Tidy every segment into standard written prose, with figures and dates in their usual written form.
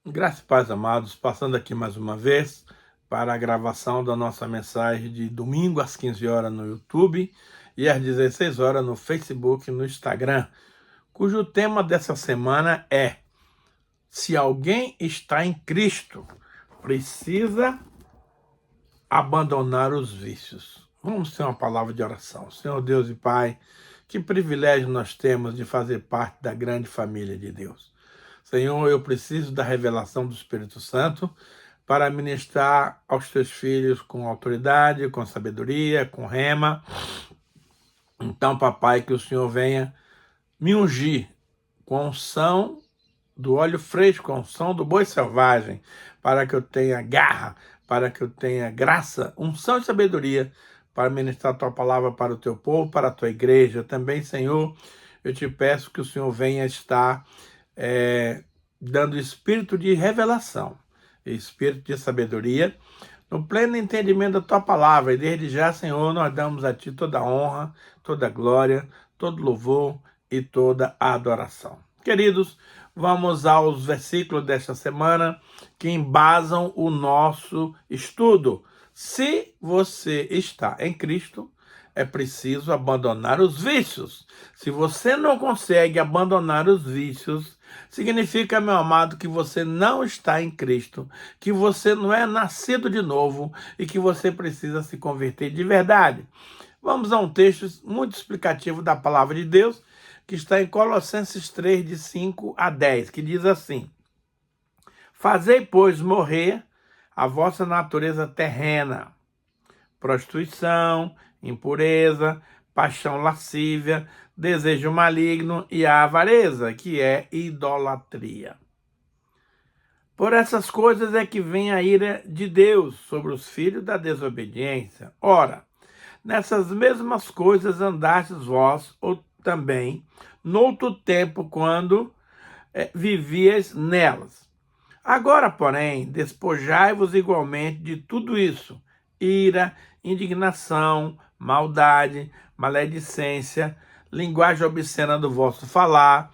Graças e paz, amados, passando aqui mais uma vez para a gravação da nossa mensagem de domingo às 15 horas no YouTube e às 16 horas no Facebook e no Instagram, cujo tema dessa semana é: se alguém está em Cristo, precisa abandonar os vícios. Vamos ter uma palavra de oração. Senhor Deus e Pai, que privilégio nós temos de fazer parte da grande família de Deus. Senhor, eu preciso da revelação do Espírito Santo para ministrar aos teus filhos com autoridade, com sabedoria, com rema. Então, papai, que o Senhor venha me ungir com a unção do óleo fresco, com a unção do boi selvagem, para que eu tenha garra, para que eu tenha graça, unção e sabedoria para ministrar a tua palavra para o teu povo, para a tua igreja. Também, Senhor, eu te peço que o Senhor venha estar dando espírito de revelação, espírito de sabedoria, no pleno entendimento da tua palavra. E desde já, Senhor, nós damos a ti toda a honra, toda a glória, todo louvor e toda a adoração. Queridos, vamos aos versículos desta semana que embasam o nosso estudo. Se você está em Cristo, é preciso abandonar os vícios. Se você não consegue abandonar os vícios, significa, meu amado, que você não está em Cristo, que você não é nascido de novo e que você precisa se converter de verdade. Vamos a um texto muito explicativo da palavra de Deus, que está em Colossenses 3, de 5 a 10, que diz assim: fazei, pois, morrer a vossa natureza terrena, prostituição, impureza, paixão lascívia, desejo maligno e a avareza, que é idolatria. Por essas coisas é que vem a ira de Deus sobre os filhos da desobediência. Ora, nessas mesmas coisas andastes vós, ou também, noutro tempo, quando vivias nelas. Agora, porém, despojai-vos igualmente de tudo isso: ira, indignação, maldade, maledicência, linguagem obscena do vosso falar.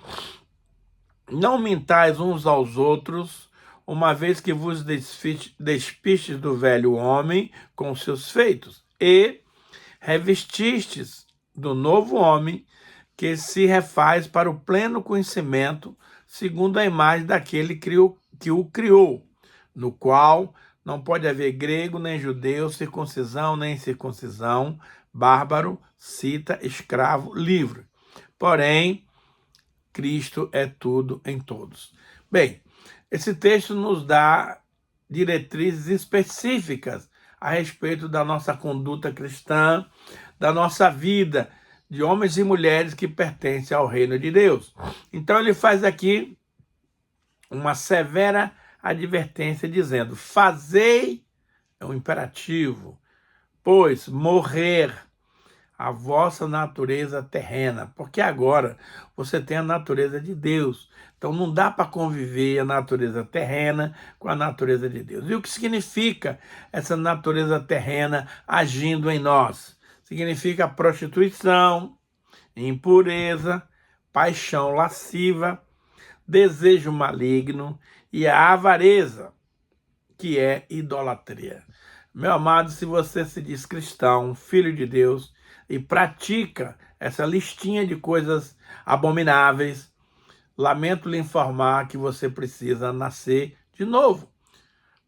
Não mintais uns aos outros, uma vez que vos despistes do velho homem com seus feitos, e revestistes do novo homem, que se refaz para o pleno conhecimento, segundo a imagem daquele que o criou, no qual não pode haver grego, nem judeu, circuncisão, nem incircuncisão, bárbaro, cita, escravo, livre. Porém, Cristo é tudo em todos. Bem, esse texto nos dá diretrizes específicas a respeito da nossa conduta cristã, da nossa vida, de homens e mulheres que pertencem ao reino de Deus. Então ele faz aqui uma severa advertência dizendo: fazei, é um imperativo, pois morrer a vossa natureza terrena, porque agora você tem a natureza de Deus. Então não dá para conviver a natureza terrena com a natureza de Deus. E o que significa essa natureza terrena agindo em nós? Significa prostituição, impureza, paixão lasciva, desejo maligno e a avareza, que é idolatria. Meu amado, se você se diz cristão, filho de Deus, e pratica essa listinha de coisas abomináveis, lamento lhe informar que você precisa nascer de novo,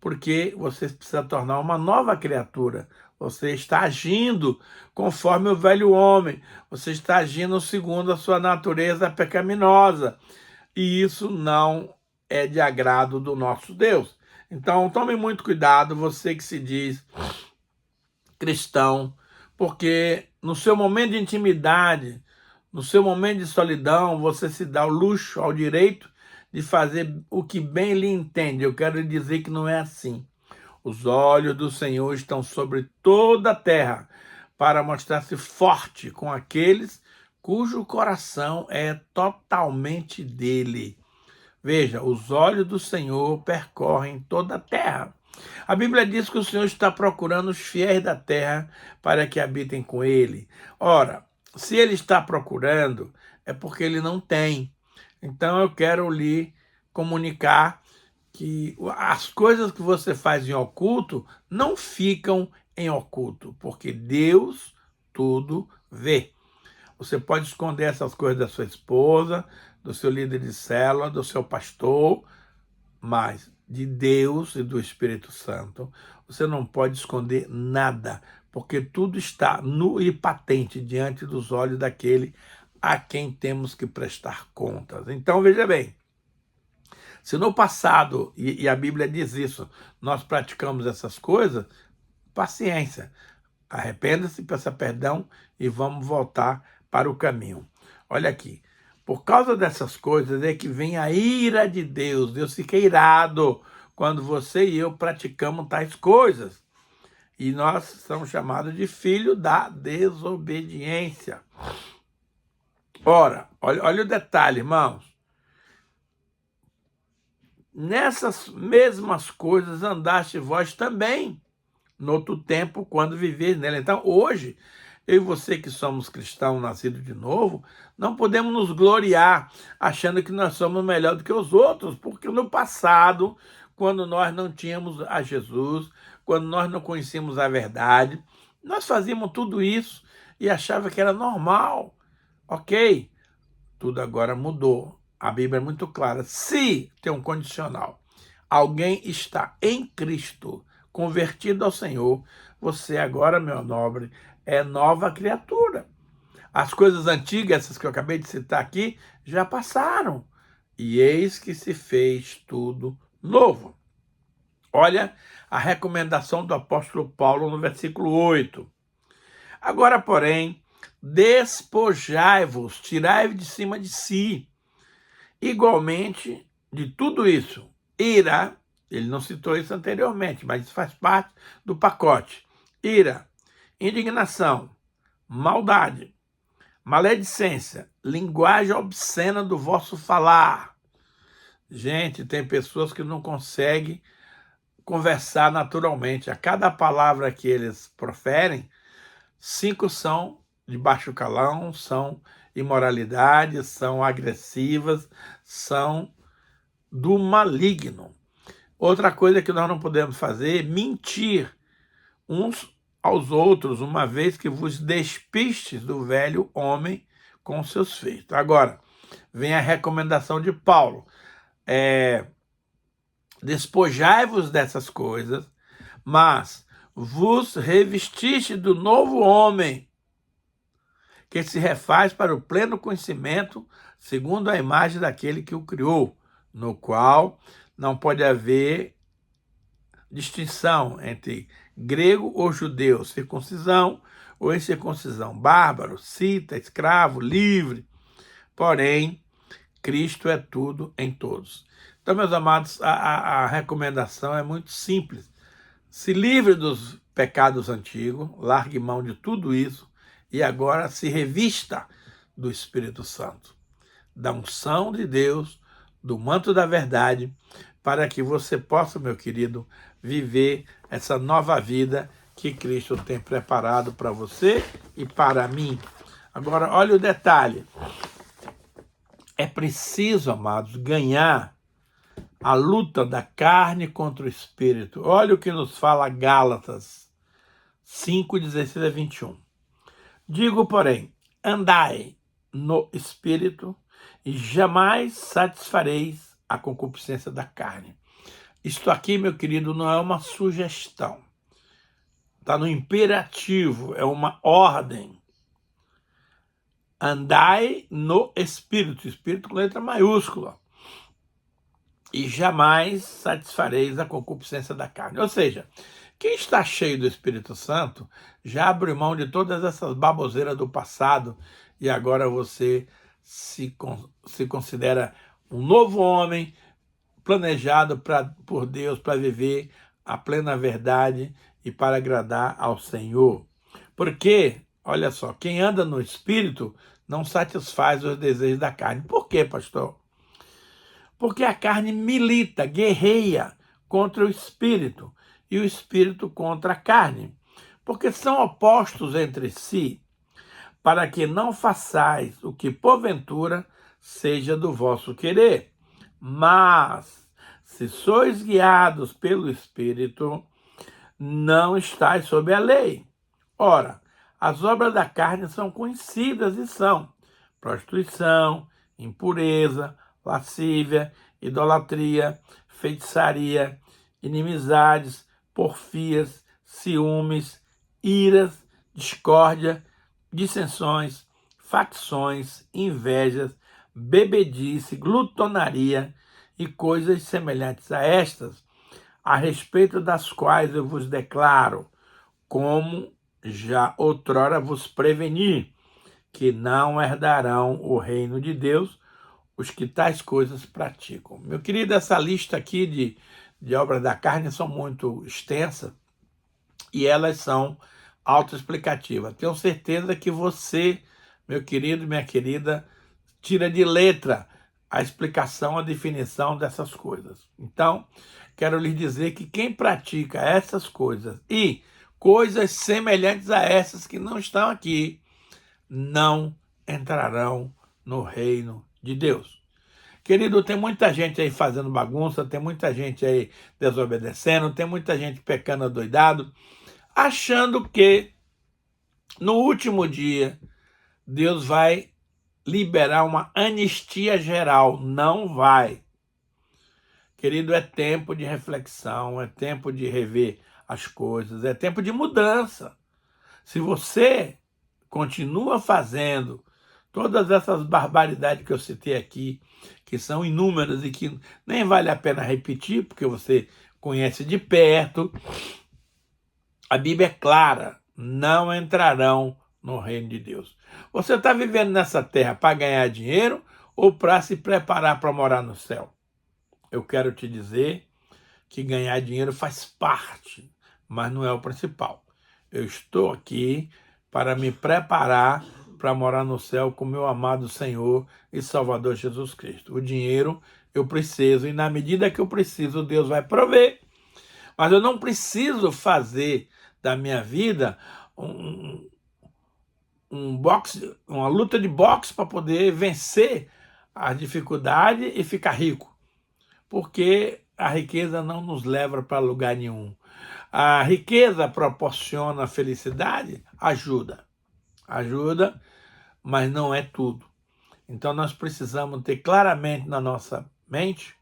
porque você precisa tornar uma nova criatura. Você está agindo conforme o velho homem, você está agindo segundo a sua natureza pecaminosa, e isso não é de agrado do nosso Deus. Então, tome muito cuidado, você que se diz cristão, porque no seu momento de intimidade, no seu momento de solidão, você se dá o luxo, ao direito de fazer o que bem lhe entende. Eu quero lhe dizer que não é assim. Os olhos do Senhor estão sobre toda a terra, para mostrar-se forte com aqueles cujo coração é totalmente dele. Veja, os olhos do Senhor percorrem toda a terra. A Bíblia diz que o Senhor está procurando os fiéis da terra para que habitem com ele. Ora, se ele está procurando, é porque ele não tem. Então eu quero lhe comunicar que as coisas que você faz em oculto não ficam em oculto, porque Deus tudo vê. Você pode esconder essas coisas da sua esposa, do seu líder de célula, do seu pastor, mas de Deus e do Espírito Santo, você não pode esconder nada, porque tudo está nu e patente diante dos olhos daquele a quem temos que prestar contas. Então, veja bem, se no passado, e a Bíblia diz isso, nós praticamos essas coisas, paciência, arrependa-se, peça perdão e vamos voltar para o caminho. Olha aqui, por causa dessas coisas é que vem a ira de Deus. Deus fica irado quando você e eu praticamos tais coisas. E nós somos chamados de filho da desobediência. Ora, olha o detalhe, irmãos. Nessas mesmas coisas andaste vós também, no outro tempo, quando viveis nela. Então, hoje, eu e você que somos cristãos, nascidos de novo, não podemos nos gloriar achando que nós somos melhor do que os outros, porque no passado, quando nós não tínhamos a Jesus, quando nós não conhecíamos a verdade, nós fazíamos tudo isso e achava que era normal. Ok? Tudo agora mudou. A Bíblia é muito clara. Se tem um condicional, alguém está em Cristo, convertido ao Senhor, você agora, meu nobre, é nova criatura. As coisas antigas, essas que eu acabei de citar aqui, já passaram. E eis que se fez tudo novo. Olha a recomendação do apóstolo Paulo no versículo 8. Agora, porém, despojai-vos, tirai-vos de cima de si, igualmente de tudo isso, ira, ele não citou isso anteriormente, mas isso faz parte do pacote, ira, indignação, maldade, maledicência, linguagem obscena do vosso falar. Gente, tem pessoas que não conseguem conversar naturalmente. A cada palavra que eles proferem, 5 são de baixo calão, são imoralidade, são agressivas, são do maligno. Outra coisa que nós não podemos fazer é mentir uns aos outros, uma vez que vos despistes do velho homem com seus feitos. Agora, vem a recomendação de Paulo. Despojai-vos dessas coisas, mas vos revestiste do novo homem, que se refaz para o pleno conhecimento, segundo a imagem daquele que o criou, no qual não pode haver distinção entre grego ou judeu, circuncisão ou incircuncisão, bárbaro, cita, escravo, livre. Porém, Cristo é tudo em todos. Então, meus amados, a recomendação é muito simples. Se livre dos pecados antigos, largue mão de tudo isso e agora se revista do Espírito Santo, da unção de Deus, do manto da verdade, para que você possa, meu querido, viver essa nova vida que Cristo tem preparado para você e para mim. Agora, olha o detalhe. É preciso, amados, ganhar a luta da carne contra o Espírito. Olha o que nos fala Gálatas 5, 16 a 21. Digo, porém, andai no Espírito e jamais satisfareis a concupiscência da carne. Isto aqui, meu querido, não é uma sugestão. Está no imperativo, é uma ordem. Andai no Espírito, Espírito com letra maiúscula. E jamais satisfareis a concupiscência da carne. Ou seja, quem está cheio do Espírito Santo já abre mão de todas essas baboseiras do passado e agora você se considera um novo homem planejado por Deus para viver a plena verdade e para agradar ao Senhor. Porque, olha só, quem anda no Espírito não satisfaz os desejos da carne. Por quê, pastor? Porque a carne milita, guerreia contra o Espírito e o Espírito contra a carne, porque são opostos entre si, para que não façais o que porventura seja do vosso querer. Mas, Se sois guiados pelo Espírito, não estáis sob a lei. Ora, as obras da carne são conhecidas e são prostituição, impureza, lascívia, idolatria, feitiçaria, inimizades, porfias, ciúmes, iras, discórdia, dissensões, facções, invejas, bebedice, glutonaria e coisas semelhantes a estas, a respeito das quais eu vos declaro, como já outrora vos preveni, que não herdarão o reino de Deus os que tais coisas praticam. Meu querido, essa lista aqui de obras da carne são muito extensas e elas são autoexplicativas. Tenho certeza que você, meu querido e minha querida, tira de letra a explicação, a definição dessas coisas. Então, quero lhes dizer que quem pratica essas coisas e coisas semelhantes a essas que não estão aqui, não entrarão no reino de Deus. Querido, tem muita gente aí fazendo bagunça, tem muita gente aí desobedecendo, tem muita gente pecando adoidado, achando que no último dia Deus vai liberar uma anistia geral. Não vai. Querido, é tempo de reflexão, é tempo de rever as coisas, é tempo de mudança. Se você continua fazendo todas essas barbaridades que eu citei aqui, que são inúmeras e que nem vale a pena repetir, porque você conhece de perto, a Bíblia é clara, não entrarão no reino de Deus. Você está vivendo nessa terra para ganhar dinheiro ou para se preparar para morar no céu? Eu quero te dizer que ganhar dinheiro faz parte, mas não é o principal. Eu estou aqui para me preparar para morar no céu com meu amado Senhor e Salvador Jesus Cristo. O dinheiro eu preciso e na medida que eu preciso, Deus vai prover. Mas eu não preciso fazer da minha vida boxe, uma luta de boxe para poder vencer a dificuldade e ficar rico. Porque a riqueza não nos leva para lugar nenhum. A riqueza proporciona felicidade? Ajuda, mas não é tudo. Então nós precisamos ter claramente na nossa mente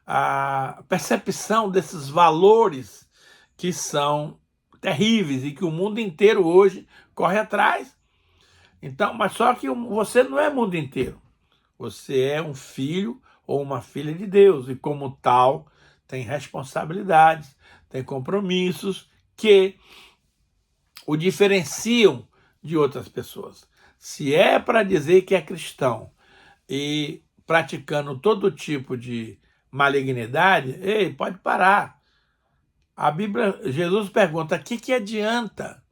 a percepção desses valores que são terríveis e que o mundo inteiro hoje corre atrás. Então, mas só que você não é mundo inteiro. Você é um filho ou uma filha de Deus e como tal tem responsabilidades, tem compromissos que o diferenciam de outras pessoas. Se é para dizer que é cristão e praticando todo tipo de malignidade, ei, pode parar. A Bíblia, Jesus pergunta, o que adianta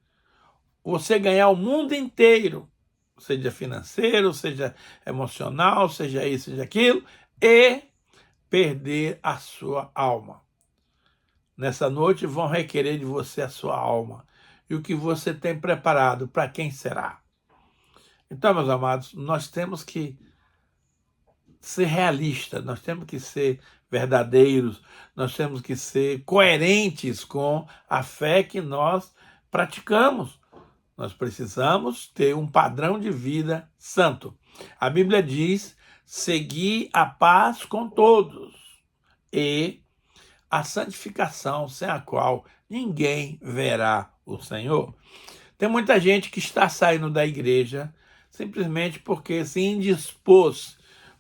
você ganhar o mundo inteiro, seja financeiro, seja emocional, seja isso, seja aquilo, e perder a sua alma. Nessa noite vão requerer de você a sua alma. E o que você tem preparado, para quem será? Então, meus amados, nós temos que ser realistas, nós temos que ser verdadeiros, nós temos que ser coerentes com a fé que nós praticamos. Nós precisamos ter um padrão de vida santo. A Bíblia diz, seguir a paz com todos e a santificação, sem a qual ninguém verá o Senhor. Tem muita gente que está saindo da igreja simplesmente porque se indispôs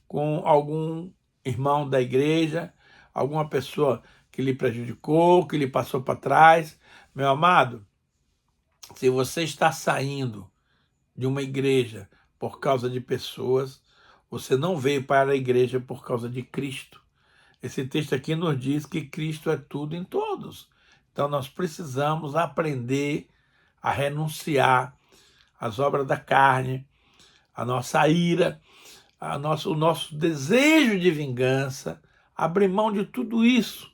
com algum irmão da igreja, alguma pessoa que lhe prejudicou, que lhe passou para trás. Meu amado, se você está saindo de uma igreja por causa de pessoas, você não veio para a igreja por causa de Cristo. Esse texto aqui nos diz que Cristo é tudo em todos. Então nós precisamos aprender a renunciar às obras da carne, à nossa ira, o nosso desejo de vingança, abrir mão de tudo isso,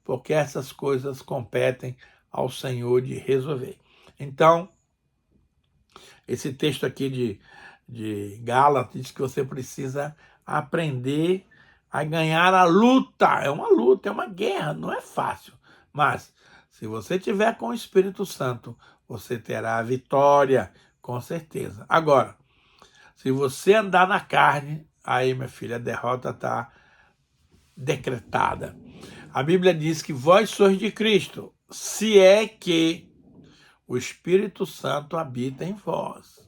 porque essas coisas competem ao Senhor de resolver. Então, esse texto aqui de Gálatas diz que você precisa aprender a ganhar a luta. É uma luta, é uma guerra, não é fácil. Mas, se você tiver com o Espírito Santo, você terá a vitória, com certeza. Agora, se você andar na carne, aí, minha filha, a derrota está decretada. A Bíblia diz que vós sois de Cristo, se é que o Espírito Santo habita em vós.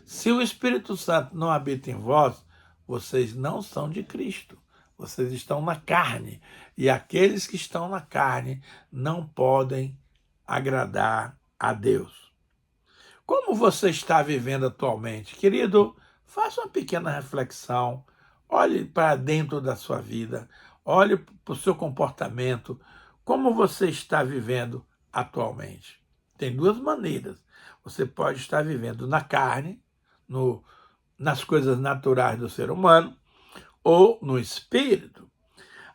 Se o Espírito Santo não habita em vós, vocês não são de Cristo. Vocês estão na carne. E aqueles que estão na carne não podem agradar a Deus. Como você está vivendo atualmente? Querido, faça uma pequena reflexão. Olhe para dentro da sua vida. Olhe para o seu comportamento. Como você está vivendo atualmente? Tem duas maneiras. Você pode estar vivendo na carne, nas coisas naturais do ser humano, ou no espírito.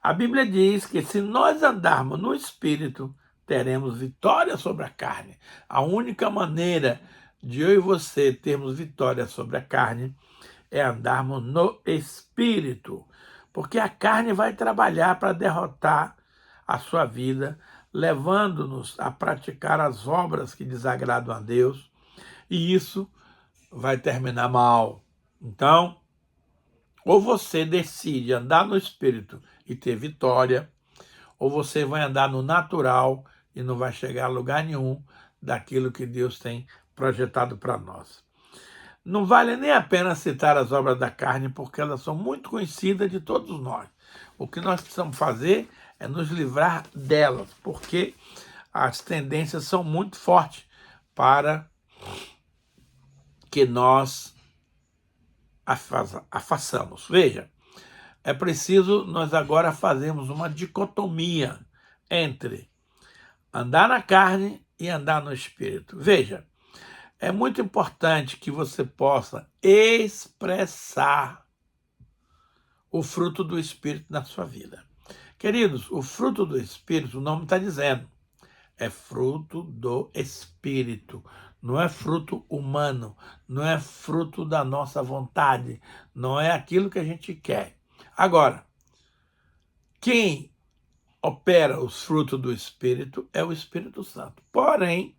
A Bíblia diz que se nós andarmos no espírito, teremos vitória sobre a carne. A única maneira de eu e você termos vitória sobre a carne é andarmos no espírito. Porque a carne vai trabalhar para derrotar a sua vida, levando-nos a praticar as obras que desagradam a Deus, e isso vai terminar mal. Então, ou você decide andar no espírito e ter vitória, ou você vai andar no natural e não vai chegar a lugar nenhum daquilo que Deus tem projetado para nós. Não vale nem a pena citar as obras da carne, porque elas são muito conhecidas de todos nós. O que nós precisamos fazer é nos livrar delas, porque as tendências são muito fortes para que nós a façamos. Veja, é preciso nós agora fazermos uma dicotomia entre andar na carne e andar no espírito. Veja, é muito importante que você possa expressar o fruto do Espírito na sua vida. Queridos, o fruto do Espírito, o nome está dizendo, é fruto do Espírito. Não é fruto humano, não é fruto da nossa vontade, não é aquilo que a gente quer. Agora, quem opera os frutos do Espírito é o Espírito Santo. Porém,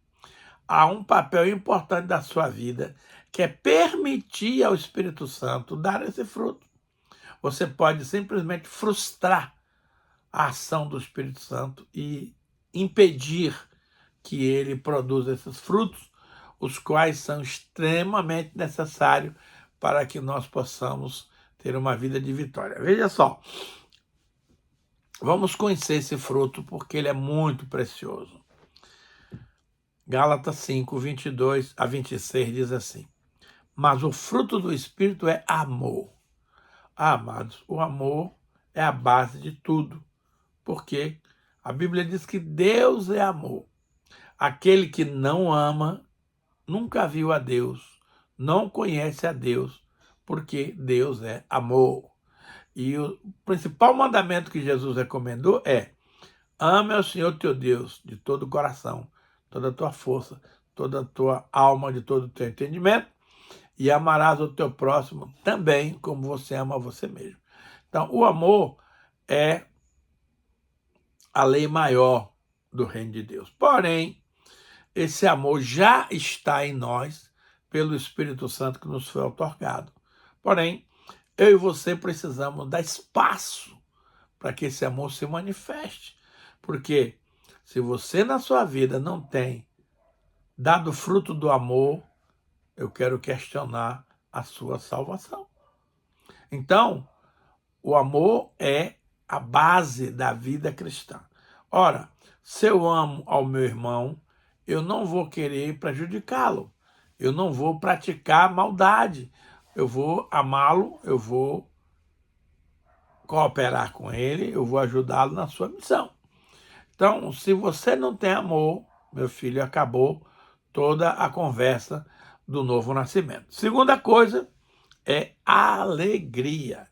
há um papel importante da sua vida, que é permitir ao Espírito Santo dar esse fruto. Você pode simplesmente frustrar a ação do Espírito Santo e impedir que ele produza esses frutos, os quais são extremamente necessários para que nós possamos ter uma vida de vitória. Veja só, vamos conhecer esse fruto porque ele é muito precioso. Gálatas 5, 22 a 26 diz assim: mas o fruto do Espírito é amor. Amados, o amor é a base de tudo, porque a Bíblia diz que Deus é amor. Aquele que não ama nunca viu a Deus, não conhece a Deus, porque Deus é amor. E o principal mandamento que Jesus recomendou é: ame ao Senhor teu Deus de todo o coração, toda a tua força, toda a tua alma, de todo o teu entendimento, e amarás o teu próximo também como você ama a você mesmo. Então, o amor é a lei maior do reino de Deus. Porém, esse amor já está em nós pelo Espírito Santo que nos foi outorgado. Porém, eu e você precisamos dar espaço para que esse amor se manifeste. Porque se você na sua vida não tem dado fruto do amor, eu quero questionar a sua salvação. Então, o amor é a base da vida cristã. Ora, se eu amo ao meu irmão, eu não vou querer prejudicá-lo. Eu não vou praticar maldade. Eu vou amá-lo, eu vou cooperar com ele, eu vou ajudá-lo na sua missão. Então, se você não tem amor, meu filho, acabou toda a conversa do novo nascimento. Segunda coisa é alegria.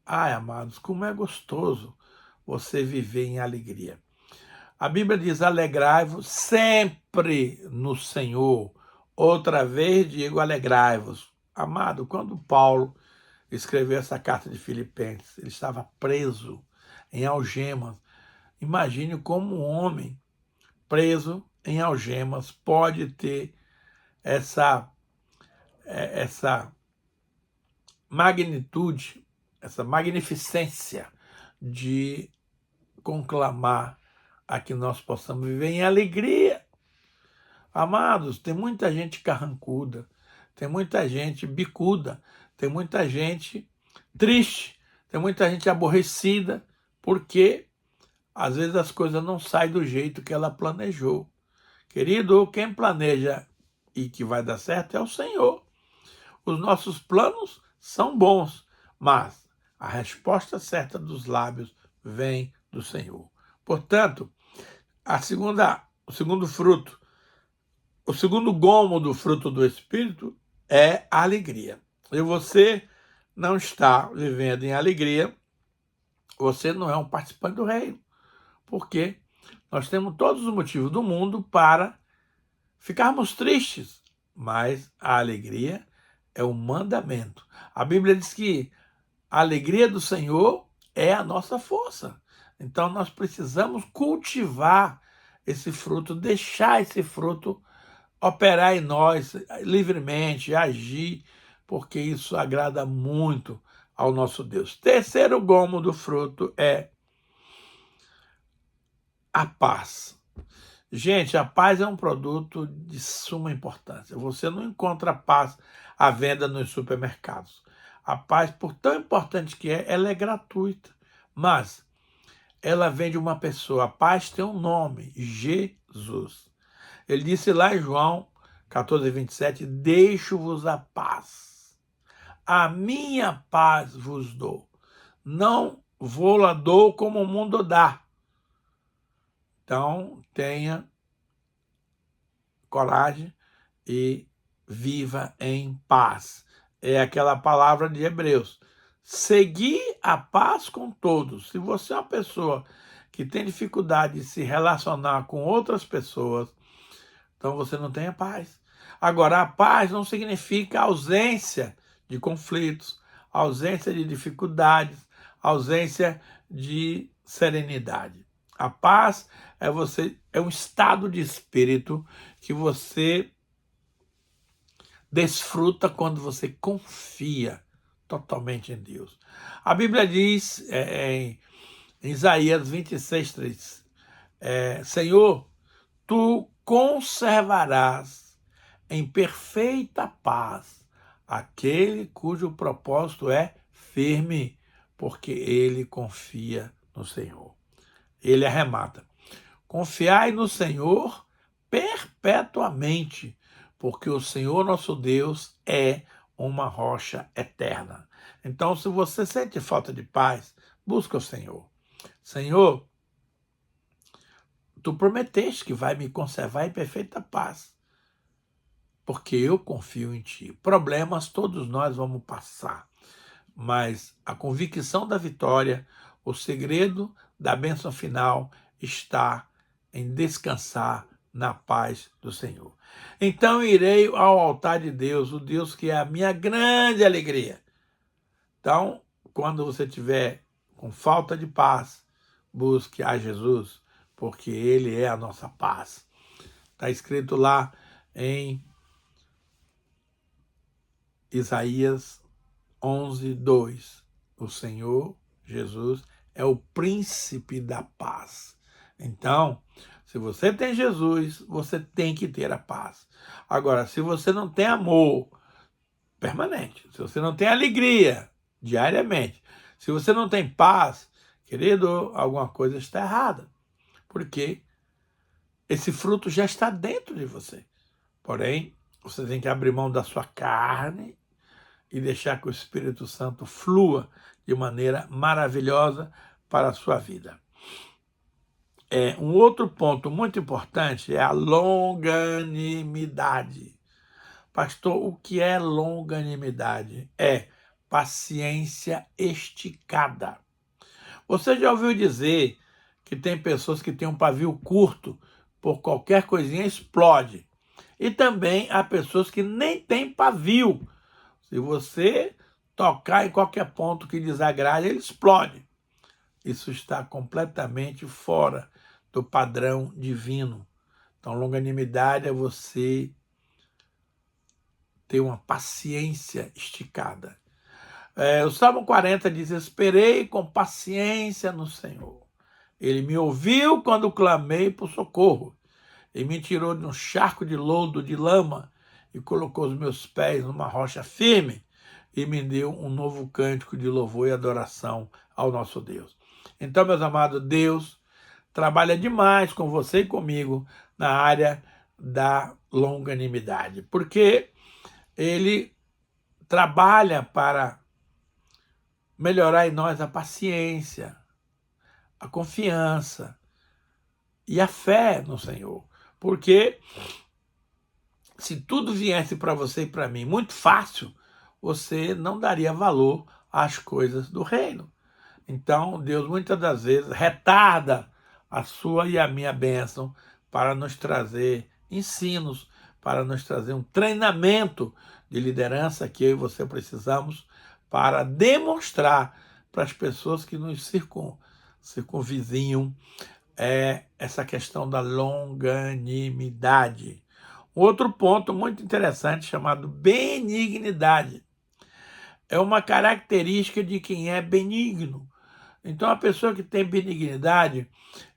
Ai, amados, como é gostoso você viver em alegria. A Bíblia diz: alegrai-vos sempre no Senhor. Outra vez digo: alegrai-vos. Amado, quando Paulo escreveu essa carta de Filipenses. Ele estava preso em algemas. Imagine como um homem preso em algemas pode ter essa magnitude, essa magnificência de conclamar a que nós possamos viver em alegria. Amados, tem muita gente carrancuda, tem muita gente bicuda, tem muita gente triste, tem muita gente aborrecida, porque às vezes as coisas não saem do jeito que ela planejou. Querido, quem planeja e que vai dar certo é o Senhor. Os nossos planos são bons, mas a resposta certa dos lábios vem do Senhor. Portanto, o segundo fruto, o segundo gomo do fruto do Espírito é a alegria. E você não está vivendo em alegria, você não é um participante do reino. Porque nós temos todos os motivos do mundo para ficarmos tristes, mas a alegria é um mandamento. A Bíblia diz que a alegria do Senhor é a nossa força. Então nós precisamos cultivar esse fruto, deixar esse fruto operar em nós livremente, agir, porque isso agrada muito ao nosso Deus. Terceiro gomo do fruto é a paz. Gente, a paz é um produto de suma importância. Você não encontra paz à venda nos supermercados. A paz, por tão importante que é, ela é gratuita. Mas ela vem de uma pessoa. A paz tem um nome, Jesus. Ele disse lá em João 14:27, deixo-vos a paz. A minha paz vos dou. Não vou-la dou como o mundo dá. Então, tenha coragem e viva em paz. É aquela palavra de Hebreus. Seguir a paz com todos. Se você é uma pessoa que tem dificuldade de se relacionar com outras pessoas, então você não tem a paz. Agora, a paz não significa ausência de conflitos, ausência de dificuldades, ausência de serenidade. A paz é um estado de espírito que você desfruta quando você confia totalmente em Deus. A Bíblia diz em Isaías 26:3, Senhor, tu conservarás em perfeita paz aquele cujo propósito é firme, porque ele confia no Senhor. Ele arremata: confiai no Senhor perpetuamente, porque o Senhor nosso Deus é uma rocha eterna. Então, se você sente falta de paz, busca o Senhor. Senhor, tu prometeste que vai me conservar em perfeita paz, porque eu confio em ti. Problemas todos nós vamos passar, mas a convicção da vitória, o segredo da bênção final está em descansar na paz do Senhor. Então irei ao altar de Deus, o Deus que é a minha grande alegria. Então, quando você estiver com falta de paz, busque a Jesus, porque Ele é a nossa paz. Está escrito lá em Isaías 11:2. O Senhor Jesus é o príncipe da paz. Então, se você tem Jesus, você tem que ter a paz. Agora, se você não tem amor permanente, se você não tem alegria diariamente, se você não tem paz, querido, alguma coisa está errada. Porque esse fruto já está dentro de você. Porém, você tem que abrir mão da sua carne e deixar que o Espírito Santo flua de maneira maravilhosa para a sua vida. Um outro ponto muito importante é a longanimidade. Pastor, o que é longanimidade? É paciência esticada. Você já ouviu dizer que tem pessoas que têm um pavio curto, por qualquer coisinha explode. E também há pessoas que nem têm pavio. Se você tocar em qualquer ponto que desagrade, ele explode. Isso está completamente fora do padrão divino. Então, longanimidade é você ter uma paciência esticada. O Salmo 40 diz: esperei com paciência no Senhor. Ele me ouviu quando clamei por socorro. E me tirou de um charco de lodo, de lama, e colocou os meus pés numa rocha firme, e me deu um novo cântico de louvor e adoração ao nosso Deus. Então, meus amados, Deus trabalha demais com você e comigo na área da longanimidade, porque Ele trabalha para melhorar em nós a paciência, a confiança e a fé no Senhor. Porque se tudo viesse para você e para mim muito fácil, você não daria valor às coisas do reino. Então, Deus muitas das vezes retarda a sua e a minha bênção para nos trazer ensinos, para nos trazer um treinamento de liderança que eu e você precisamos para demonstrar para as pessoas que nos circunvizinham essa questão da longanimidade. Outro ponto muito interessante chamado benignidade. É uma característica de quem é benigno. Então, a pessoa que tem benignidade,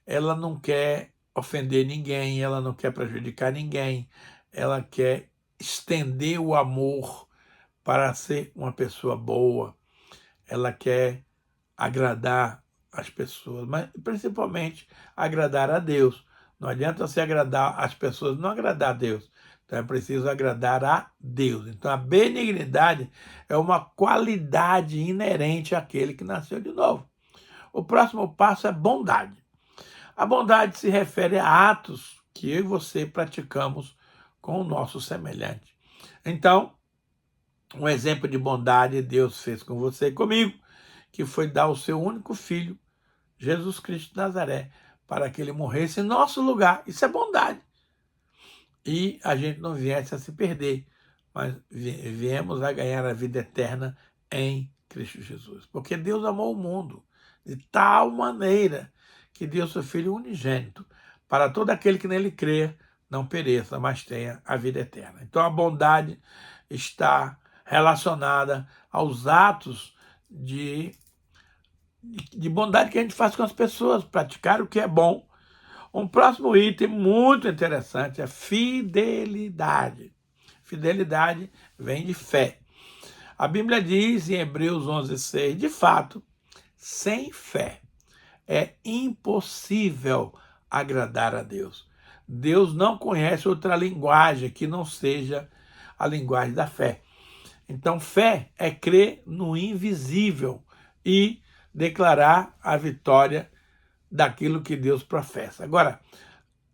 ela não quer ofender ninguém, ela não quer prejudicar ninguém, ela quer estender o amor para ser uma pessoa boa, ela quer agradar as pessoas, mas principalmente agradar a Deus. Não adianta você agradar as pessoas, não agradar a Deus. Então é preciso agradar a Deus. Então a benignidade é uma qualidade inerente àquele que nasceu de novo. O próximo passo é bondade. A bondade se refere a atos que eu e você praticamos com o nosso semelhante. Então, um exemplo de bondade Deus fez com você e comigo, que foi dar o seu único filho, Jesus Cristo de Nazaré, para que ele morresse em nosso lugar. Isso é bondade. E a gente não viesse a se perder, mas viemos a ganhar a vida eterna em Cristo Jesus. Porque Deus amou o mundo de tal maneira que deu seu Filho unigênito, para todo aquele que nele crê não pereça, mas tenha a vida eterna. Então a bondade está relacionada aos atos de bondade que a gente faz com as pessoas, praticar o que é bom. Um próximo item muito interessante é fidelidade. Fidelidade vem de fé. A Bíblia diz em Hebreus 11:6, de fato, sem fé é impossível agradar a Deus. Deus não conhece outra linguagem que não seja a linguagem da fé. Então, fé é crer no invisível e declarar a vitória daquilo que Deus professa. Agora,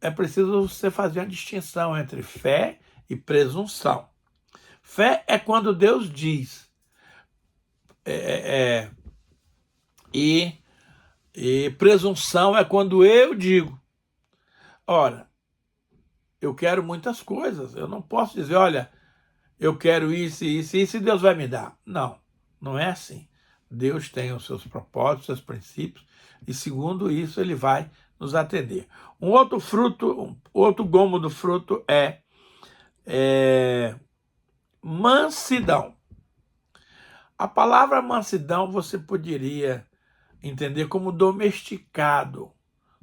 é preciso você fazer uma distinção entre fé e presunção. Fé é quando Deus diz. E presunção é quando eu digo. Ora, eu quero muitas coisas. Eu não posso dizer, olha, eu quero isso, isso, isso, e Deus vai me dar. Não, não é assim. Deus tem os seus propósitos, seus princípios, e segundo isso ele vai nos atender. Um outro fruto, outro gomo do fruto é mansidão. A palavra mansidão você poderia entender como domesticado,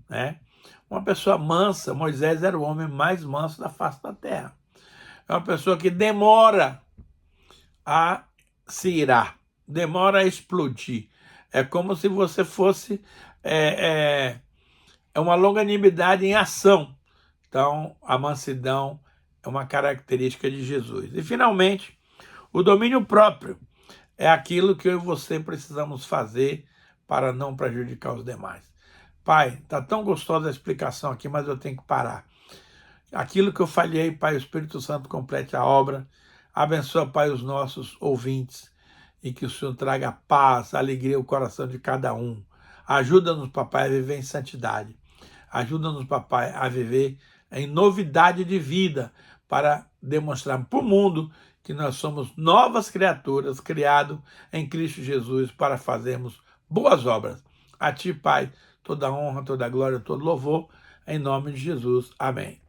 né? Uma pessoa mansa, Moisés era o homem mais manso da face da terra. É uma pessoa que demora a se irar, demora a explodir. É como se você fosse uma longanimidade em ação. Então, a mansidão é uma característica de Jesus. E, finalmente, o domínio próprio é aquilo que eu e você precisamos fazer para não prejudicar os demais. Pai, está tão gostosa a explicação aqui, mas eu tenho que parar. Aquilo que eu falhei, Pai, o Espírito Santo complete a obra. Abençoa, Pai, os nossos ouvintes e que o Senhor traga paz, alegria ao coração de cada um. Ajuda-nos, Papai, a viver em santidade. Ajuda-nos, Papai, a viver em novidade de vida para demonstrar para o mundo que nós somos novas criaturas, criados em Cristo Jesus para fazermos boas obras. A Ti, Pai, toda honra, toda glória, todo louvor, em nome de Jesus. Amém.